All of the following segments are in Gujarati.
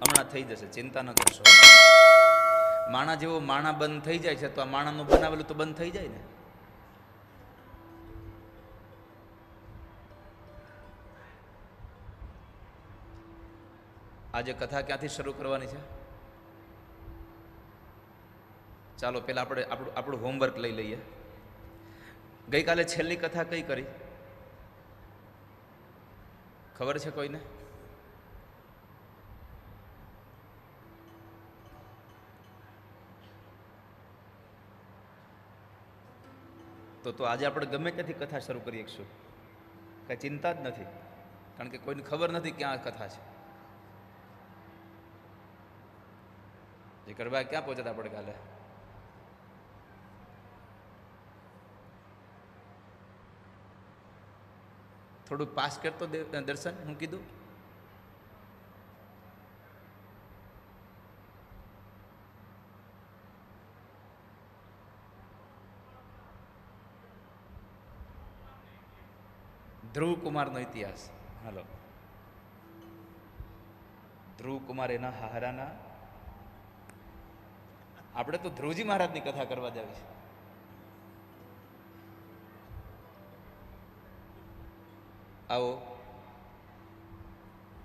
હમણાં થઈ જશે, ચિંતા ન કરશો. માણા જેવો માણા બંધ થઈ જાય છે તો આ માણાનું બનાવેલું તો બંધ થઈ જાય ને. આજે કથા ક્યાંથી શરૂ કરવાની છે? ચાલો પેલા આપણે આપણું હોમવર્ક લઈ લઈએ. ગઈકાલે છેલ્લી કથા કઈ કરી ખબર છે કોઈને? તો આજે આપણે ગમે ત્યાંથી કથા શરૂ કરી શકશું, કઈ ચિંતા જ નથી, કારણ કે કોઈને ખબર નથી ક્યાં કથા છે. જે કરવા ક્યાં પહોંચ્યા આપણે કાલે? થોડું પાસ કરતો દર્શન, હું કીધું ધ્રુવ કુમારનો ઇતિહાસ. હાલો, ધ્રુવ કુમાર એના હારાના. આપણે તો ધ્રુવજી મહારાજની કથા કરવા જાવી છે. આવો,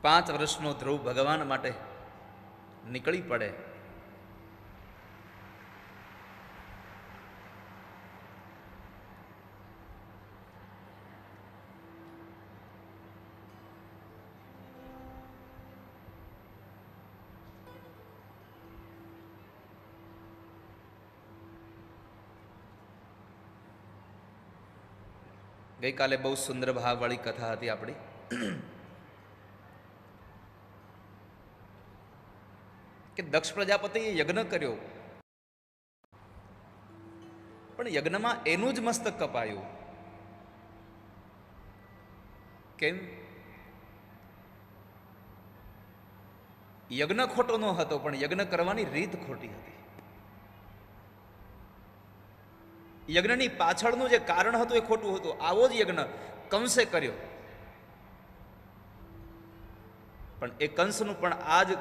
5 વર્ષનો ધ્રુવ ભગવાન માટે નીકળી પડે. ગઈકાલે બહુ સુંદર ભાવવાળી કથા હતી આપણી. કે દક્ષ પ્રજાપતિએ યજ્ઞ કર્યો, પણ યજ્ઞમાં એનું જ મસ્તક કપાયું. કેમ? યજ્ઞ ખોટો ન હતો, પણ યજ્ઞ કરવાની રીત ખોટી હતી. યજ્ઞની પાછળનું જે કારણ હતું એ ખોટું હતું. આવો જ યજ્ઞ કંસે કર્યો, પણ એ કંસનું પણ આ જ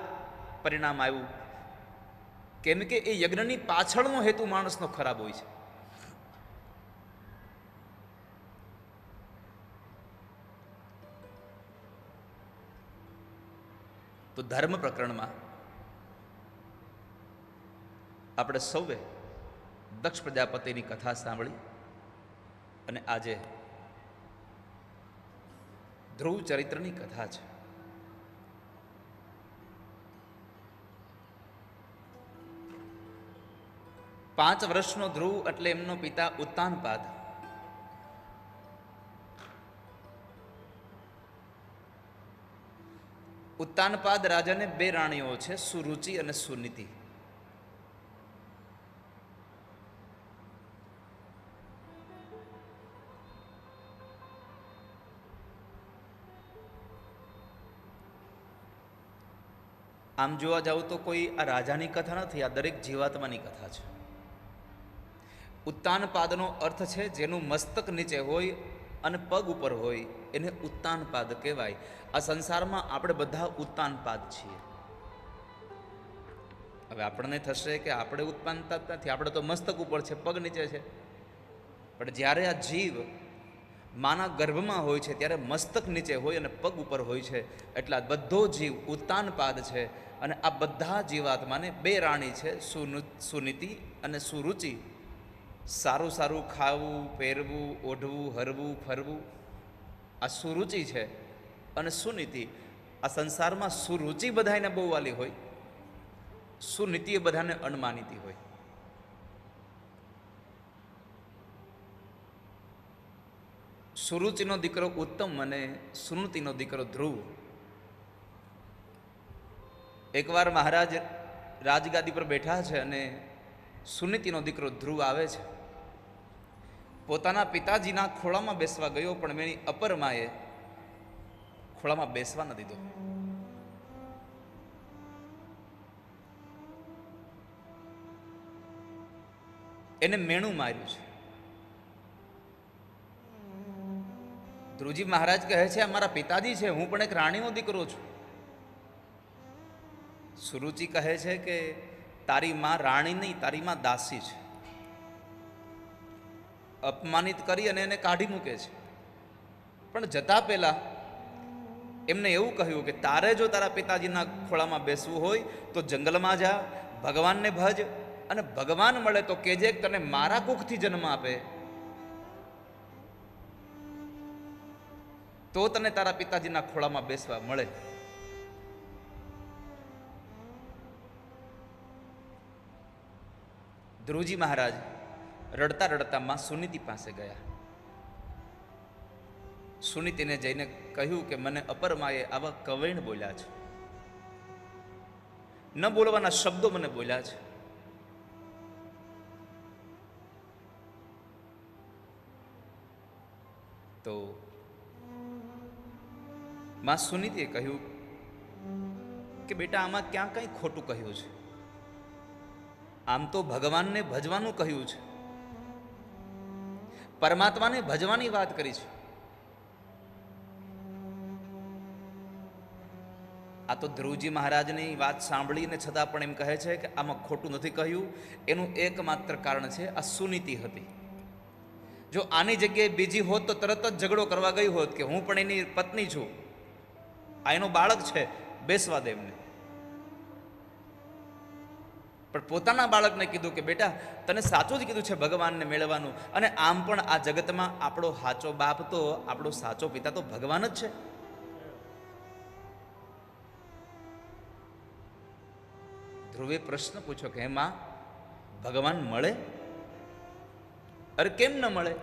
પરિણામ આવ્યું. કેમ કે એ યજ્ઞની પાછળનો હેતુ માણસનો ખરાબ હોય છે. તો ધર્મ પ્રકરણમાં આપણે સૌએ દક્ષ પ્રજાપતિની કથા સાંભળી અને આજે ધ્રુવ ચરિત્રની કથા છે. પાંચ વર્ષનો ધ્રુવ એટલે એમનો પિતા ઉત્તાનપાદ. ઉત્તાનપાદ રાજાને 2 રાણીઓ છે, સુરુચિ અને સુનીતિ. આમ જોવા જાવ તો કોઈ આ રાજાની કથા નથી, આ દરેક જીવાત્માની કથા છે. ઉત્તાનપાદનો અર્થ છે જેનું મસ્તક નીચે હોય અને પગ ઉપર હોય, એને ઉત્તાનપાદ કહેવાય. આ સંસારમાં આપણે બધા ઉત્તાનપાદ છીએ. હવે આપણને થશે કે આપણે ઉત્તાનપાદ નથી, આપણે તો મસ્તક ઉપર છે, પગ નીચે છે. પણ જ્યારે આ જીવ માના ગર્ભમાં હોય છે ત્યારે મસ્તક નીચે હોય અને પગ ઉપર હોય છે. એટલે આ બધો જીવ ઉત્તાનપાદ છે. અને આ બધા જીવાત્માને 2 રાણી છે, સુનીતિ અને સુરુચિ. સારું સારું ખાવું, પહેરવું, ઓઢવું, હરવું, ફરવું, આ સુરુચિ છે. અને સુનીતિ, આ સંસારમાં સુરુચિ બધાને બહુ વાલી હોય, સુનીતિ એ બધાને અણમાનીતી હોય. સુરુચિનો દીકરો ઉત્તમ અને સુનીતિનો દીકરો ધ્રુવ. એકવાર મહારાજ રાજગાદી પર બેઠા છે અને સુનીતિનો દીકરો ધ્રુવ આવે છે. પોતાના પિતાજીના ખોળામાં બેસવા ગયો, પણ એની અપર માએ ખોળામાં બેસવા ન દીધો. એને મેણું માર્યું છે. ધ્રુવજી મહારાજ કહે છે, અમારા પિતાજી છે, હું પણ એક રાણીનો દીકરો છું. સુરુચિ કહે છે કે તારી માં રાણી નહીં, તારી માં દાસી છે. અપમાનિત કરી અને એને કાઢી મૂકે છે. પણ જતા પહેલા એમને એવું કહ્યું કે તારે જો તારા પિતાજીના ખોળામાં બેસવું હોય તો જંગલમાં જા, ભગવાનને ભજ, અને ભગવાન મળે તો કેજે તને મારા કુખથી જન્મ આપે, તો તને તારા પિતાજીના ખોળામાં બેસવા મળે. ધ્રુવજી મહારાજ રડતા રડતા માં સુનીતિ પાસે ગયા. સુનીતિને જઈને કહ્યું કે મને અપરમાએ આવા કવેણ બોલ્યા છે, ન બોલવાના શબ્દો મને બોલ્યા છે. તો માં સુનીતિએ કહ્યું કે બેટા આમાં ક્યાં કંઈ ખોટું કહ્યું છે? આમ તો ભગવાનને ભજવાનું કહ્યું છે, પરમાત્માને ભજવાની વાત કરી છે. આ તો ધ્રુવજી મહારાજની વાત સાંભળીને છતાં પણ એમ કહે છે કે આમાં ખોટું નથી કહ્યું. એનું એકમાત્ર કારણ છે આ સુનીતિ હતી. જો આની જગ્યાએ બીજી હોત તો તરત જ ઝઘડો કરવા ગઈ હોત કે હું પણ એની પત્ની છું, આ એનો બાળક છે, બેસવા દે એમને. પણ પોતાના બાળકને કીધું કે બેટા તને સાચું જ કીધું છે ભગવાનને મેળવવાનું, અને આમ પણ આ જગતમાં આપણો સાચો બાપ તો, આપણો સાચો પિતા તો ભગવાન જ છે. ધ્રુવે પ્રશ્ન પૂછ્યો કે માં ભગવાન મળે? અરે કેમ ન મળે?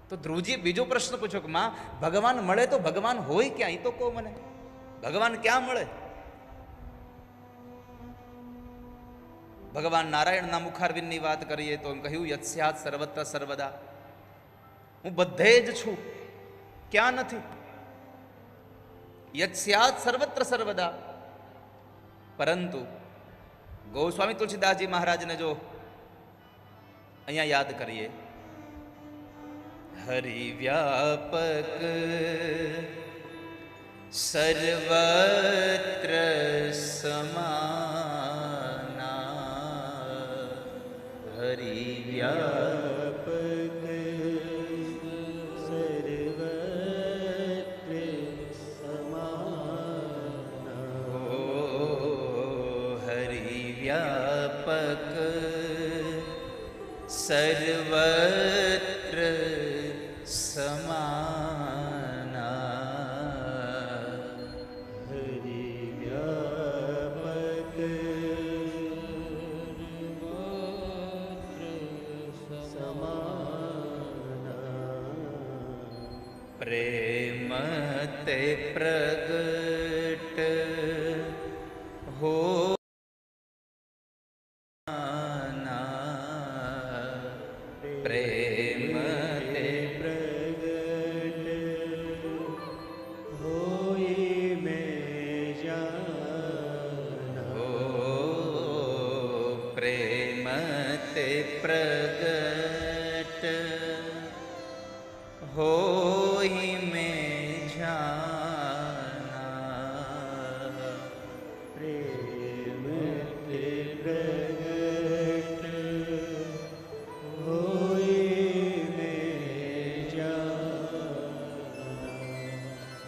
તો ધ્રુવજીએ બીજો પ્રશ્ન પૂછ્યો કે માં ભગવાન મળે તો ભગવાન હોય ક્યાં? એ તો કહો મને, ભગવાન ક્યાં મળે? ભગવાન નારાયણના મુખારવિંદની વાત કરીએ તો એમ કહ્યું યત્સ્યાત સર્વત્ર સર્વદા, હું બધે જ છું, ક્યાં નથી? યત્સ્યાત સર્વત્ર સર્વદા. પરંતુ ગોસ્વામી તુલસીદાસજી મહારાજને જો અહીંયા યાદ કરીએ, હરિ વ્યાપક સર્વત્ર સમાના, હરિ વ્યાપક સર્વત્ર સમાના, હરિ વ્યાપક સમાના. પ્રેમ તે પ્રગટ હો પ્રગટ હોઈ મેં જાના, પ્રેમ તે પ્રગટ હોઈ મેં જાના.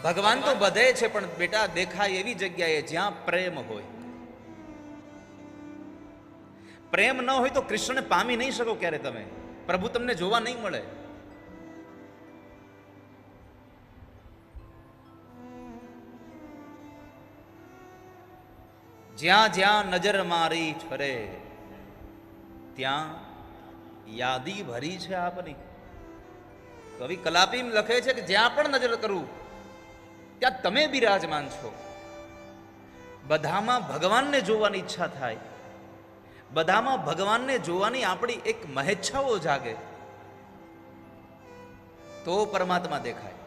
ભગવાન તો બધે છે, પણ બેટા દેખાય એવી જગ્યાએ જ્યાં પ્રેમ હોય. પ્રેમ ન હોય તો કૃષ્ણને પામી નહીં શકો ક્યારે તમે, પ્રભુ તમને જોવા નહીં મળે. જ્યાં જ્યાં નજર મારી ફરે ત્યાં યાદી ભરી છે આપની. કવિ કલાપી લખે છે કે જ્યાં પણ નજર કરું ત્યાં તમે બિરાજમાન છો. બધામાં ભગવાનને જોવાની ઈચ્છા થાય, બધામાં ભગવાનને જોવાની આપણી એક મહેચ્છાઓ જાગે તો પરમાત્મા દેખાય.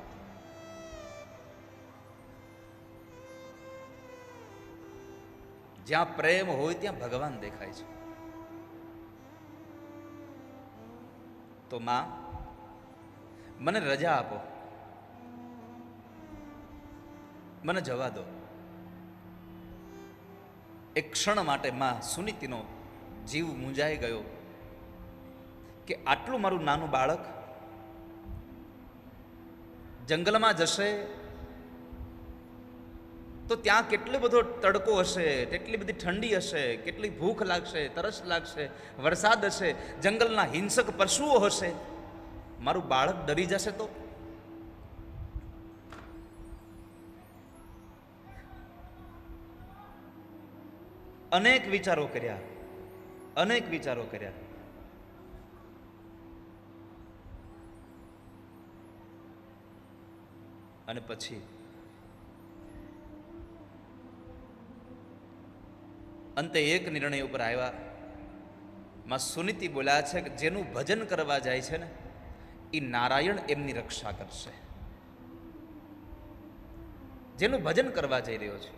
જ્યાં પ્રેમ હોય ત્યાં ભગવાન દેખાય છે. તો માં મને રજા આપો, મને જવા દો. એક ક્ષણ માટે માં સુનીતિનો જીવ મૂંઝાઈ ગયો કે આટલું મારું નાનું બાળક જંગલમાં જશે તો ત્યાં કેટલો બધો તડકો હશે, કેટલી બધી ઠંડી હશે, કેટલી ભૂખ લાગશે, તરસ લાગશે, વરસાદ હશે, જંગલના હિંસક પશુઓ હશે. મારું બાળક ડરી જશે તો? અનેક વિચારો કર્યા, અનેક વિચારો કર્યા. અને પછી અંતે એક નિર્ણય ઉપર આવ્યા. માં સુનીતિ બોલ્યા છે કે જેનું ભજન કરવા જાય છે ને એ નારાયણ એમની રક્ષા કરશે. જેનું ભજન કરવા જઈ રહ્યો છે,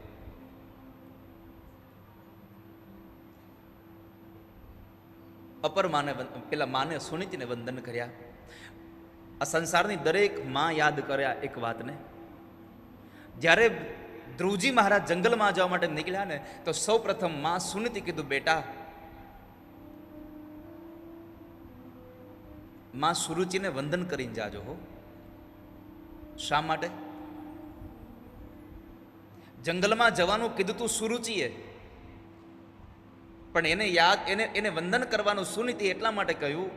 અપર માને પેલા માને સુનીતિને વંદન કર્યા. આ સંસારની દરેક માં યાદ કર્યા એક વાતને. જ્યારે ધ્રુવજી મહારાજ જંગલમાં જવા માટે નીકળ્યા ને તો સૌ પ્રથમ માં સુનીતિ કીધું, બેટા માં સુરુચિને વંદન કરીને જાજો હો. શા માટે? જંગલમાં જવાનું કીધું તું સુરુચિએ, પણ એને યાદ એને વંદન કરવાનું સુનીતિ એટલા માટે કહ્યું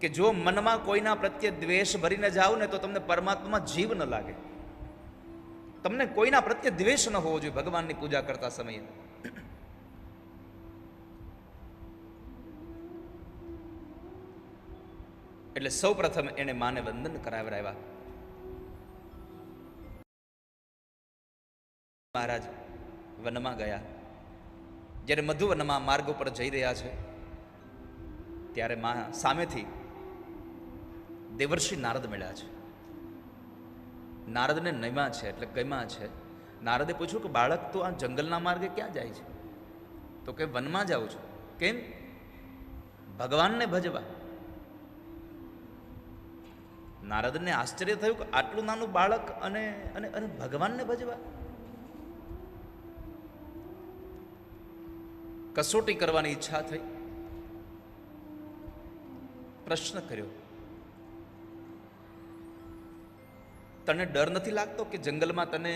કે જો મનમાં કોઈના પ્રત્યે દ્વેષ ભરીને જાઓ ને તો તમને પરમાત્મામાં જીવ ન લાગે. તમને કોઈના પ્રત્યે દ્વેષ ન હોવો જોઈએ ભગવાનની પૂજા કરતા સમયે. એટલે સૌ પ્રથમ એને માને વંદન કરાવરાવ્યા. મહારાજ વનમાં ગયા. જ્યારે મધુવનમાં માર્ગ ઉપર જઈ રહ્યા છે ત્યારે માં સામેથી દેવર્ષિ નારદ મળ્યા છે. નારદને નયમાં છે એટલે ગયમાં છે. નારદે પૂછ્યું કે બાળક તો આ જંગલના માર્ગે ક્યાં જાય છે? તો કે વનમાં જાઉં છું. કેમ? ભગવાનને ભજવા. નારદને આશ્ચર્ય થયું કે આટલું નાનું બાળક અને અને અને ભગવાનને ભજવા. કસોટી કરવાની ઈચ્છા થઈ. પ્રશ્ન કર્યો, તને ડર નથી લાગતો કે જંગલમાં તને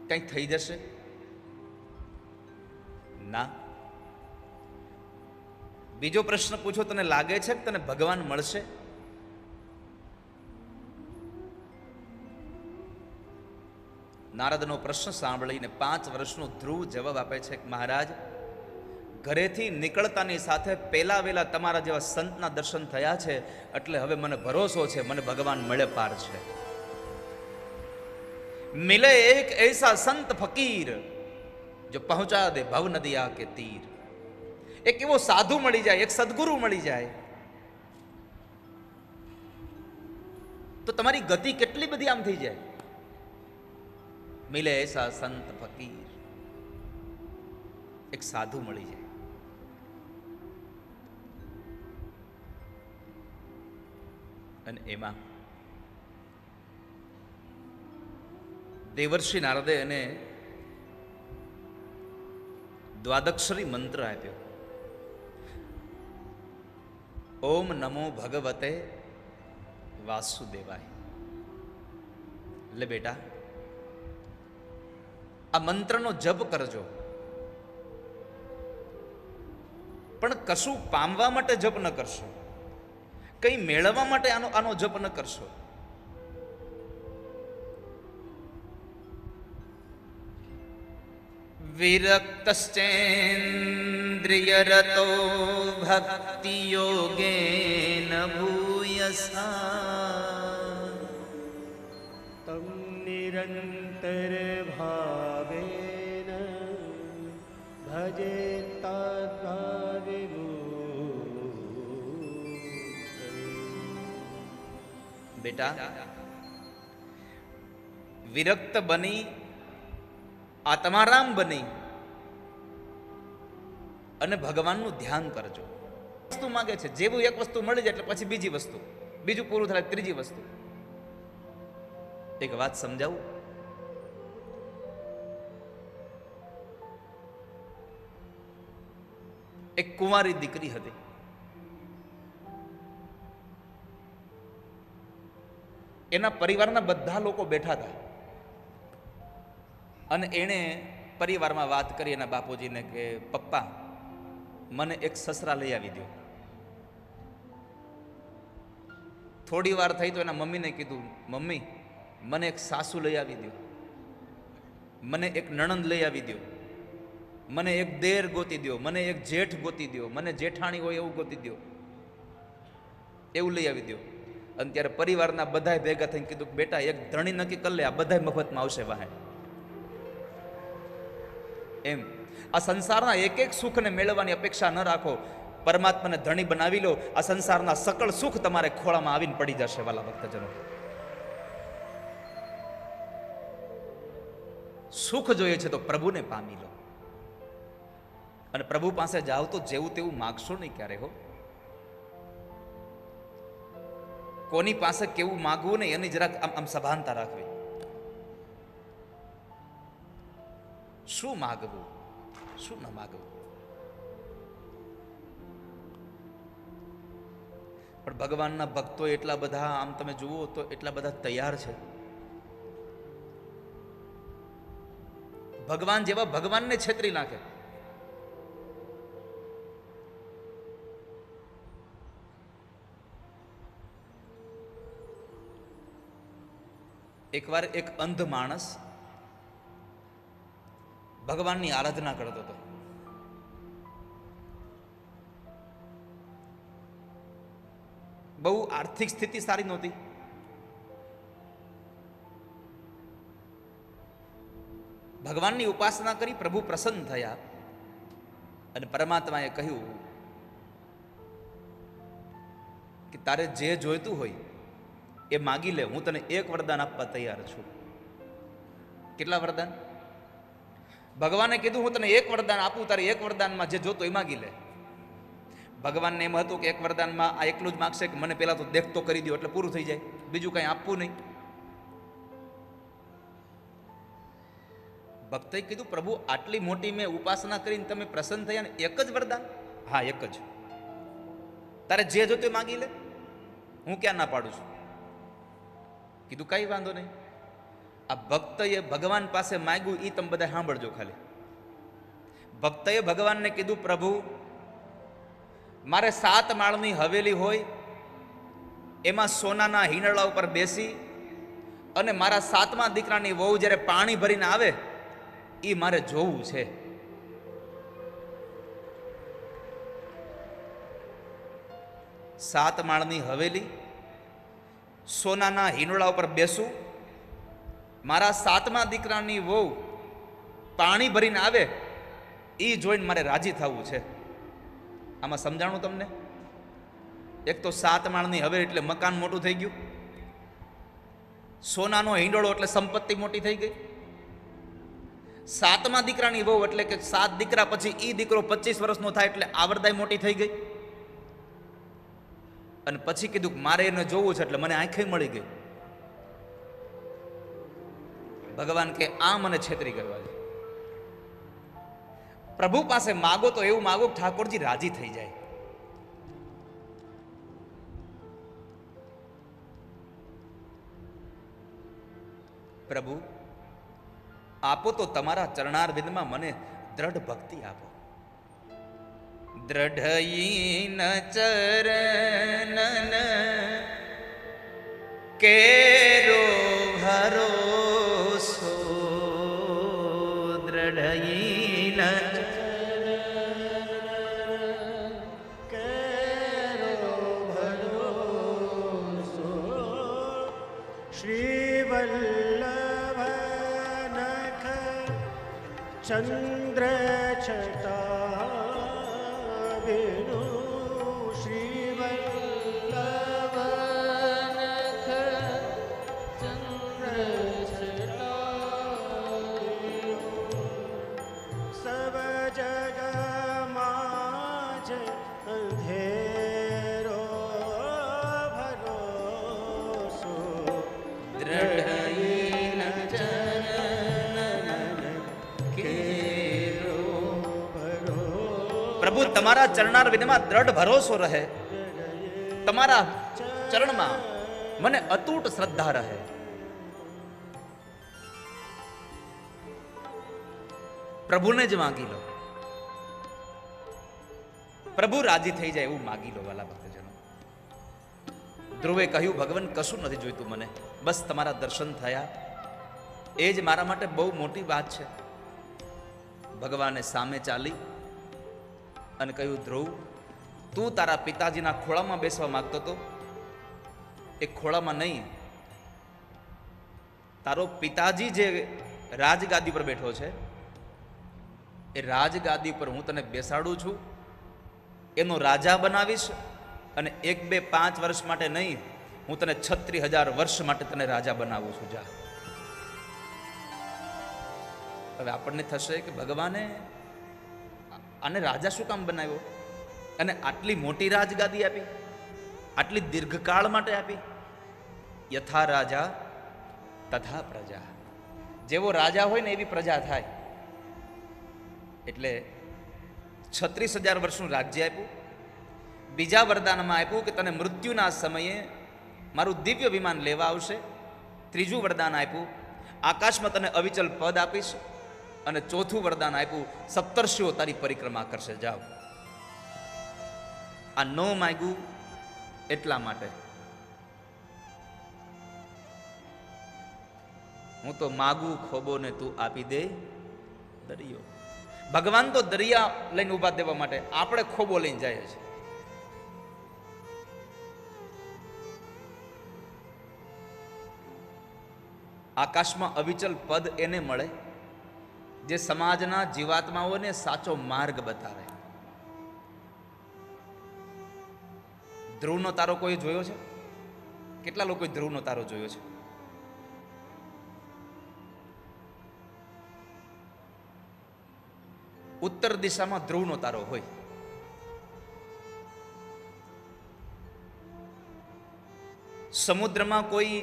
કંઈક થઈ જશે? ના. બીજો પ્રશ્ન પૂછો, તને લાગે છે કે તને ભગવાન મળશે? નારદનો પ્રશ્ન સાંભળીને 5 વર્ષનો ધ્રુવ જવાબ આપે છે કે મહારાજ, ઘરેથી નીકળતાની સાથે પહેલા વેલા તમારા જેવા સંતના દર્શન થયા છે એટલે હવે મને ભરોસો છે, મને ભગવાન મળે પાર છે. મિલે એક એસા સંત ફકીર જો પહોંચા દે ભવ નદિયા કે તીર. એક એવો સાધુ મળી જાય, એક સદગુરુ મળી જાય તો તમારી ગતિ કેટલી બધી આમ થઈ જાય. મિલે એસા સંત ફકીર, એક સાધુ મળી જાય. અને એમાં દેવર્ષિ નારદે એને દ્વાદક્ષરી મંત્ર આપ્યો. ઓમ નમો ભગવતે વાસુદેવાય. એટલે બેટા આ મંત્રનો જપ કરજો, પણ કશું પામવા માટે જપ ન કરશો, કઈ મેળવવા માટે આનો જપ ન કરશો. વિરક્તશ્ચેન્દ્રિયરતો ભક્તિ યોગેન ભૂયસા તમ નિરંતર ભાવેન ભજેતા. બેટા વિરક્ત બની આત્મારામ બની અને ભગવાનનું ધ્યાન કરજો. વસ્તુ માંગે છે, જેવું એક વસ્તુ મળી જાય એટલે પછી બીજી વસ્તુ, બીજું પૂરું થાય ત્રીજી વસ્તુ. એક વાત સમજાવું, એક કુંવારી દીકરી હતી. એના પરિવારના બધા લોકો બેઠા હતા અને એણે પરિવારમાં વાત કરી એના બાપુજીને કે પપ્પા મને એક સસરા લઈ આવી દો. થોડી વાર થઈ તો એના મમ્મીને કીધું મમ્મી મને એક સાસુ લઈ આવી દો, મને એક નણંદ લઈ આવી દો, મને એક દેર ગોતી દો, મને એક જેઠ ગોતી દો, મને જેઠાણી હોય એવું ગોતી દો, એવું લઈ આવી દો. અને ત્યારે પરિવારના બધાય ભેગા થઈને કીધું કે બેટા એક ધણી નક્કી કરી લે, આ બધાય મફતમાં આવશે વાહે. એમ આ સંસારના એક એક સુખને મેળવવાની અપેક્ષા ન રાખો, પરમાત્માને ધણી બનાવી લો, આ સંસારના સકળ સુખ તમારે ખોળામાં આવીને પડી જશે વાલા ભક્તજનો. સુખ જોઈએ છે તો પ્રભુને પામી લો, અને પ્રભુ પાસે જાઓ તો જેવું તેવું માગશો નહીં ક્યારે હો. કોની પાસે કેવું માગવું નહીં એની જરાક આમ સભાનતા રાખવી. શું માગવું, શું ન માગવું. પણ ભગવાનના ભક્તો એટલા બધા, આમ તમે જુઓ તો એટલા બધા તૈયાર છે. ભગવાન જેવા ભગવાનને છેતરી નાખે. એકવાર એક અંધ માણસ ભગવાનની આરાધના કરતો હતો. બહુ આર્થિક સ્થિતિ સારી નહોતી. ભગવાનની ઉપાસના કરી, પ્રભુ પ્રસન્ન થયા અને પરમાત્માએ કહ્યું કે તારે જે જોઈતું હોય એ માગી લે, હું તને એક વરદાન આપવા તૈયાર છું. કેટલા વરદાન? ભગવાને કીધું હું તને એક વરદાન આપું, તારે એક વરદાનમાં જે જોતો એ માગી લે. ભગવાનને એમ હતું કે એક વરદાનમાં આ એકલું જ માગશે કે મને પહેલા તો દેખતો કરી દો એટલે પૂરું થઈ જાય, બીજું કંઈ આપવું નહીં. ભક્તએ કીધું પ્રભુ આટલી મોટી મેં ઉપાસના કરીને તમે પ્રસન્ન થયા ને એક જ વરદાન? હા એક જ. તારે જે જોતો એ માગી લે, હું ક્યાં ના પાડું છું. કીધું કઈ વાંધો નહીં. આ ભક્તએ ભગવાન પાસે માંગ્યું એ તમે બધા સાંભળજો ખાલી. ભક્તએ ભગવાનને કીધું પ્રભુ મારે 7 માળની હવેલી હોય, એમાં સોનાના હિંડળા ઉપર બેસી અને મારા 7મા દીકરાની વહુ જ્યારે પાણી ભરીને આવે એ મારે જોવું છે. સાત માળની હવેલી, સોનાના હિંડોળા ઉપર બેસું, મારા 7મા દીકરાની વહુ પાણી ભરીને આવે એ જોઈને મારે રાજી થવું છે. આમાં સમજાણું તમને? એક તો 7 માળની હવેલી એટલે મકાન મોટું થઈ ગયું, સોનાનો હિંડોળો એટલે સંપત્તિ મોટી થઈ ગઈ, 7મા દીકરાની વહુ એટલે કે 7 દીકરા પછી એ દીકરો 25 વર્ષનો થાય એટલે આવરદાય મોટી થઈ ગઈ. અને પછી કીધું મારે એને જોવું છે એટલે મને આંખે મળી ગઈ. ભગવાન કે આ મને છેતરી કરવા છે. પ્રભુ પાસે માગો તો એવું માગો ઠાકોરજી રાજી થઈ જાય. પ્રભુ આપો તો તમારા ચરણારવિંદમાં મને દ્રઢ ભક્તિ આપો. દ્રઢયીન ચરનન કેરો ભરોસો, દ્રઢયીન કેરો ભરોસો, શ્રીવલ્લભ નખ ચંદ્ર છટા પ્રભુ તમારા ચરણાર વિનમાં દ્રઢ ભરોસો રહે, તમારા ચરણમાં મને અતૂટ શ્રદ્ધા રહે. પ્રભુને જ માગી લો, પ્રભુ રાજી થઈ જાય એવું માગી લો વાલા ભક્તજનો. ધ્રુવે કહ્યું, ભગવાન કશું નથી જોઈતું મને, બસ તમારા દર્શન થયા એ જ મારા માટે બહુ મોટી વાત છે. ભગવાને સામે ચાલી અને કહ્યું, ધ્રુવ, તું તારા પિતાજીના ખોળામાં બેસવા માંગતો હતો, એ ખોળામાં નહીં, તારો પિતાજી જે રાજગાદી પર બેઠો છે એ રાજગાદી પર હું તને બેસાડું છું, એનો રાજા બનાવીશ, અને 1, 2, 5 વર્ષ માટે નહીં, હું તને 36,000 વર્ષ માટે તને રાજા બનાવું છું. જા. હવે આપણને થશે કે ભગવાને આને રાજા શું કામ બનાવ્યો, અને આટલી મોટી રાજગાદી આપી, આટલી દીર્ઘકાળ માટે આપી. યથા રાજા તથા પ્રજા, જેવો રાજા હોય ને એવી પ્રજા થાય. એટલે 36,000 વર્ષનું રાજ્ય આપ્યું. બીજા વરદાનમાં આપ્યું કે તને મૃત્યુના સમયે મારું દિવ્ય વિમાન લેવા આવશે. ત્રીજું વરદાન આપ્યું, આકાશમાં તને અવિચલ પદ આપીશ. અને ચોથું વરદાન આપ્યું, સપ્તર્ષિઓ તારી પરિક્રમા કરશે. જાઓ. આ ન માગ્યું એટલા માટે. હું તો માગું ખોબો ને તું આપી દે દરિયો. ભગવાન તો દરિયા લઈને ઉભા દેવા માટે, આપણે ખોબો લઈને જાય છે. આકાશમાં અવિચલ પદ એને મળે જે સમાજના જીવાત્માઓને સાચો માર્ગ બતાવે. ધ્રુવનો તારો કોઈ જોયો છે? કેટલા લોકોએ ધ્રુવનો તારો જોયો છે? ઉત્તર દિશામાં ધ્રુવનો તારો હોય. સમુદ્રમાં કોઈ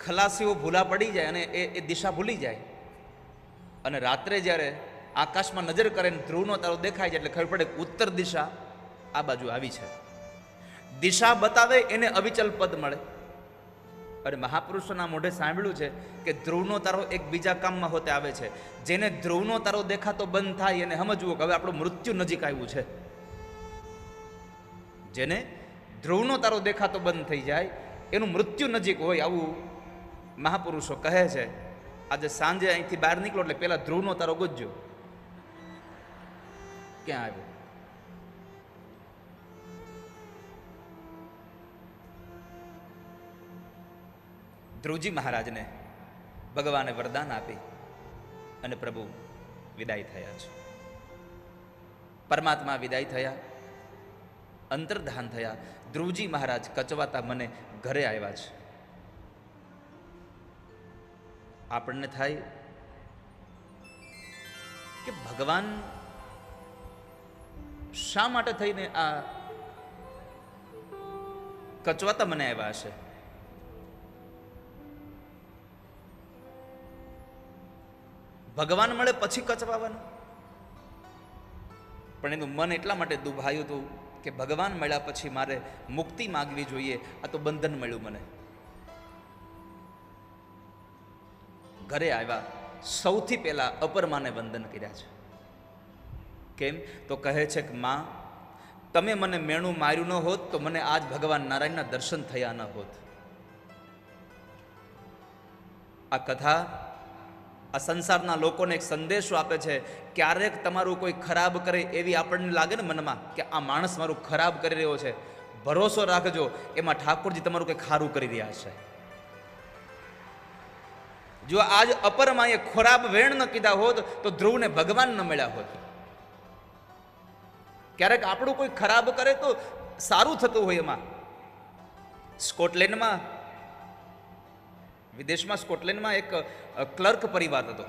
ખલાસીઓ ભૂલા પડી જાય અને એ દિશા ભૂલી જાય, અને રાત્રે જ્યારે આકાશમાં નજર કરે ને ધ્રુવનો તારો દેખાય છે એટલે ખબર પડે કે ઉત્તર દિશા આ બાજુ આવી છે. દિશા બતાવે એને અવિચલ પદ મળે. અને મહાપુરુષોના મોઢે સાંભળ્યું છે કે ધ્રુવનો તારો એક બીજા કામમાં હોતે આવે છે. જેને ધ્રુવનો તારો દેખાતો બંધ થાય એને સમજવું કે હવે આપણું મૃત્યુ નજીક આવ્યું છે. જેને ધ્રુવનો તારો દેખાતો બંધ થઈ જાય એનું મૃત્યુ નજીક હોય, આવું મહાપુરુષો કહે છે. આજે સાંજે અહીંથી બહાર નીકળો એટલે પેલા ધ્રુવનો તારો ગુજ્જો. ક્યાં આવ્યો? ધ્રુવજી મહારાજને ભગવાને વરદાન આપી અને પ્રભુ વિદાય થયા છે. પરમાત્મા વિદાય થયા, અંતર્ધાન થયા. ધ્રુવજી મહારાજ કચવાતા મને ઘરે આવ્યા છે. આપણને થાય કે ભગવાન શા માટે થઈને આ કચવાતા મને આવ્યા હશે? ભગવાન મળે પછી કચવાવાનું? પણ એનું મન એટલા માટે દુભાયું હતું કે ભગવાન મળ્યા પછી મારે મુક્તિ માગવી જોઈએ, આ તો બંધન મળ્યું મને. ઘરે આવ્યા, સૌથી પહેલા અપરમાને વંદન કર્યા છે. કેમ? તો કહે છે કે માં, તમે મને મેણું માર્યું ન હોત તો મને આજ ભગવાન નારાયણના દર્શન થયા ન હોત. આ કથા આ સંસારના લોકોને એક સંદેશો આપે છે. ક્યારેક તમારું કોઈ ખરાબ કરે એવી આપણને લાગે ને મનમાં કે આ માણસ મારું ખરાબ કરી રહ્યો છે, ભરોસો રાખજો એમાં ઠાકોરજી તમારું કંઈ ખારું કરી રહ્યા છે. જો આજ અપરમાએ ખરાબ વેણ ન કીધા હોત તો ધ્રુવને ભગવાન ન મળ્યા હોત. ક્યારેક આપણું કોઈ ખરાબ કરે તો સારું થતું હોય. એમાં સ્કોટલેન્ડમાં, વિદેશમાં સ્કોટલેન્ડમાં એક ક્લર્ક પરિવાર હતો.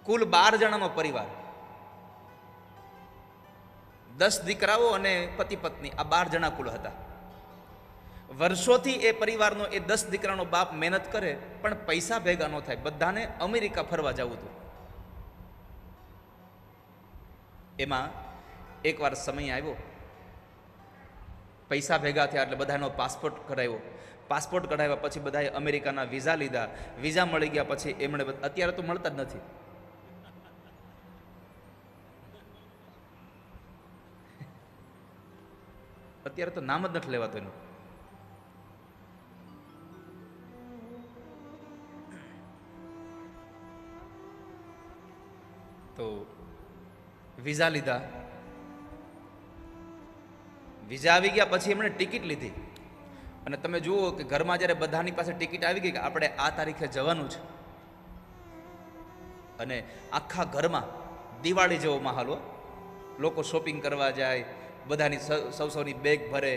કુલ 12 જણાનો પરિવાર, 10 દીકરાઓ અને પતિ પત્ની, આ 12 જણા કુલ હતા. વર્ષોથી એ પરિવારનો એ 10 દીકરાનો બાપ મહેનત કરે પણ પૈસા ભેગા ન થાય. બધાને અમેરિકા ફરવા જવું હતું. એમાં એકવાર સમય આવ્યો, પૈસા ભેગા થયા એટલે બધાનો પાસપોર્ટ કઢાવ્યો. પાસપોર્ટ કઢાવ્યા પછી બધાએ અમેરિકાના વિઝા લીધા. વિઝા મળી ગયા પછી એમણે અત્યારે તો મળતા જ નથી. અત્યારે તો નામ જ નથી લેવાતું એનું. તો વિઝા લીધા. વિઝા આવી ગયા પછી એમણે ટિકિટ લીધી. અને તમે જુઓ કે ઘરમાં જ્યારે બધાની પાસે ટિકિટ આવી ગઈ કે આપણે આ તારીખે જવાનું છે, અને આખા ઘરમાં દિવાળી જેવો માહોલ હો. લોકો શોપિંગ કરવા જાય, બધાની સૌની બેગ ભરે,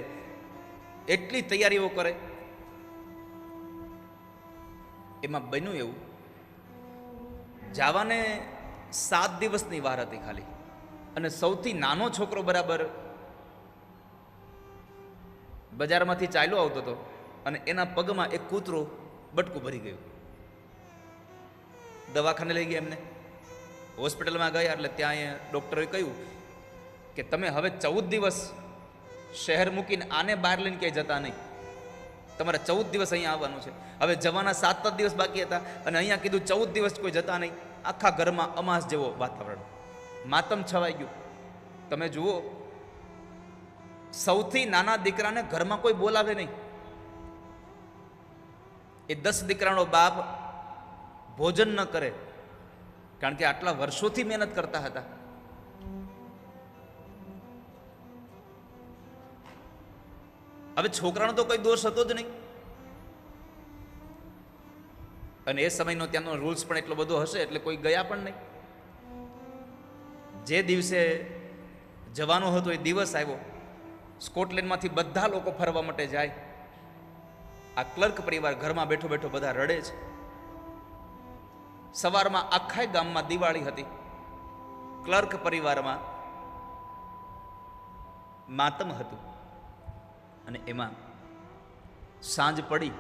એટલી તૈયારીઓ કરે. એમાં બન્યું એવું, જવાને 7 દિવસની વાર હતી ખાલી, અને સૌથી નાનો છોકરો બરાબર બજારમાંથી ચાલ્યો આવતો હતો, અને એના પગમાં એક કૂતરું બટકું ભરી ગયું. દવાખાને લઈ ગયા એમને, હોસ્પિટલમાં ગયા. એટલે ત્યાં ડૉક્ટરે કહ્યું કે તમે હવે 14 દિવસ શહેર મૂકીને આને બહાર લઈને ક્યાંય જતા નહીં, તમારે 14 દિવસ અહીંયા આવવાનું છે. હવે જવાના 7 જ દિવસ બાકી હતા, અને અહીંયા કીધું 14 દિવસ કોઈ જતા નહીં. આખા ઘરમાં અમાસ જેવો વાતાવરણ, માતમ છવાઈ ગયું. તમે જુઓ, સૌથી નાના દીકરાને ઘરમાં કોઈ બોલાવે નહીં. એ 10 દીકરાનો બાપ ભોજન ન કરે, કારણ કે આટલા વર્ષોથી મહેનત કરતા હતા. હવે છોકરાનો તો કોઈ દોષ હતો જ નહીં. અને એ સમયનો ત્યાંનો રૂલ્સ પણ એટલો બધો હશે એટલે કોઈ ગયા પણ નહીં. જે દિવસે જવાનો હતો એ દિવસ આવ્યો. સ્કોટલેન્ડમાંથી બધા લોકો ફરવા માટે જાય. આ ક્લર્ક પરિવાર ઘરમાં બેઠો બેઠો બધા રડે છે. સવારમાં આખા ગામમાં દિવાળી હતી, ક્લર્ક પરિવારમાં માતમ હતું. અને એમાં સાંજ પડી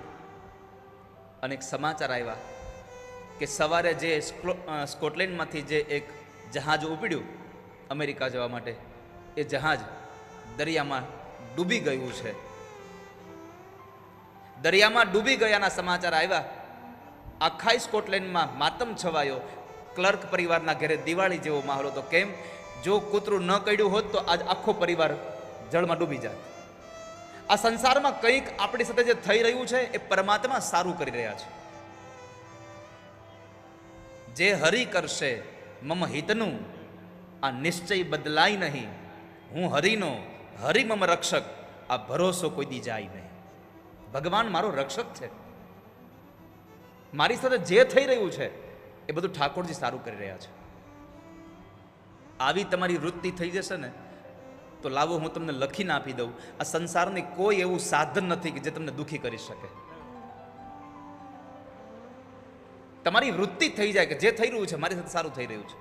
અને એક સમાચાર આવ્યા કે સવારે જે સ્કોટલેન્ડમાંથી જે એક જહાજ ઉપડ્યું અમેરિકા જવા માટે, એ જહાજ દરિયામાં ડૂબી ગયું છે. દરિયામાં ડૂબી ગયાના સમાચાર આવ્યા. આખા સ્કોટલેન્ડમાં માતમ છવાયો. ક્લર્ક પરિવારના ઘરે દિવાળી જેવો માહોલ હતો. કેમ? જો કૂતરું ન કડ્યું હોત તો આજ આખો પરિવાર જળમાં ડૂબી જાત. આ સંસારમાં કંઈક આપણી સાથે જે થઈ રહ્યું છે એ પરમાત્મા સારું કરી રહ્યા છે. જે હરિ કરશે મમ હિતનું, આ નિશ્ચય બદલાય નહીં. હું હરિનો, હરિ મમ રક્ષક, આ ભરોસો કોઈ દી જાય નહીં. ભગવાન મારો રક્ષક છે. મારી સાથે જે થઈ રહ્યું છે એ બધું ઠાકોરજી સારું કરી રહ્યા છે. આવી તમારી વૃત્તિ થઈ જશે ને તો લાવો હું તમને લખીને આપી દઉં. આ સંસારની કોઈ એવું સાધન નથી કે જે તમને દુઃખી કરી શકે. તમારી વૃત્તિ થઈ જાય કે જે થઈ રહ્યું છે મારી સાથે સારું થઈ રહ્યું છે.